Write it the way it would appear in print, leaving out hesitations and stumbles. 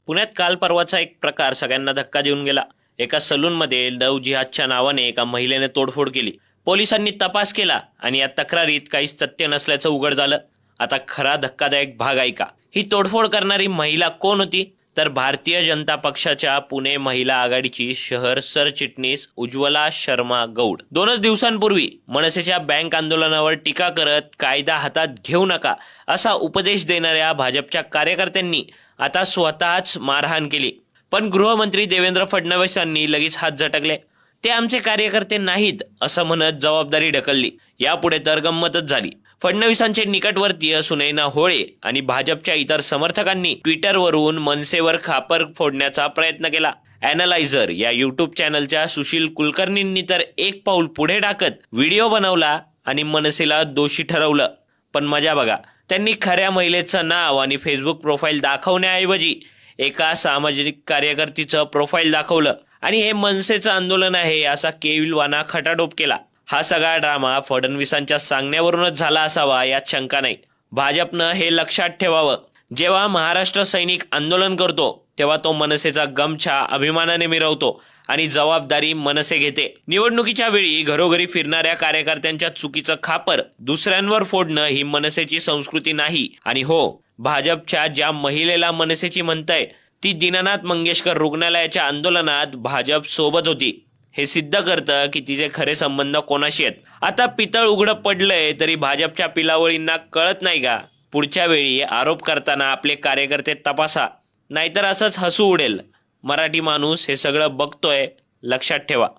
पुण्यात काल परवाचा एक प्रकार सगळ्यांना धक्का देऊन गेला. एका सलूनमध्ये लव्ह जिहादच्या नावाने एका महिलेने तोडफोड केली. पोलिसांनी तपास केला आणि या तक्रारीत काहीच तथ्य नसल्याचं उघड झालं. आता खरा धक्कादायक भाग ऐका. ही तोडफोड करणारी महिला कोण होती? तर भारतीय जनता पक्षाच्या पुणे महिला आघाडीची शहर सरचिटणीस उज्ज्वला शर्मा गौड. 2च दिवसांपूर्वी मनसेच्या बँक आंदोलनावर टीका करत कायदा हातात घेऊ नका असा उपदेश देणाऱ्या भाजपच्या कार्यकर्त्यांनी आता स्वतःच मारहाण केली. पण गृहमंत्री देवेंद्र फडणवीसांनी लगेच हात झटकले. ते आमचे कार्यकर्ते नाहीत असं म्हणत जबाबदारी ढकलली. यापुढे तर गंमतच झाली. फडणवीसांचे निकटवर्तीय सुनैना होळे आणि भाजपच्या इतर समर्थकांनी ट्विटरवरून मनसेवर खापर फोडण्याचा प्रयत्न केला. ॲनालायझर या यूट्यूब चॅनलच्या सुशील कुलकर्णींनी तर एक पाऊल पुढे टाकत व्हिडिओ बनवला आणि मनसेला दोषी ठरवलं. पण मजा बघा, त्यांनी खऱ्या महिलेचं नाव आणि फेसबुक प्रोफाईल दाखवण्याऐवजी एका सामाजिक कार्यकर्तीचं प्रोफाईल दाखवलं आणि हे मनसेचं आंदोलन आहे असा केविलवाना खटाटोप केला. हा सगळा ड्रामा फडणवीसांच्या सांगण्यावरूनच झाला असावा यात शंका नाही. भाजपनं हे लक्षात ठेवावं. जेव्हा महाराष्ट्र सैनिक आंदोलन करतो तेव्हा तो मनसेचा गमछा अभिमानाने मिरवतो आणि जबाबदारी मनसे घेते. निवडणुकीच्या वेळी घरोघरी फिरणाऱ्या कार्यकर्त्यांच्या चुकीचं खापर दुसऱ्यांवर फोडणं ही मनसेची संस्कृती नाही. आणि हो, भाजपच्या ज्या महिलेला मनसेची म्हणताय ती दीनानाथ मंगेशकर रुग्णालयाच्या आंदोलनात भाजप सोबत होती. हे सिद्ध करतं की तिचे खरे संबंध कोणाशी आहेत. आता पितळ उघडं पडलंय तरी भाजपच्या पिलावळींना कळत नाही का? पुढच्या वेळी आरोप करताना आपले कार्यकर्ते तपासा, नाहीतर असंच हसू उडेल. मराठी माणूस हे सगळं बघतोय, लक्षात ठेवा.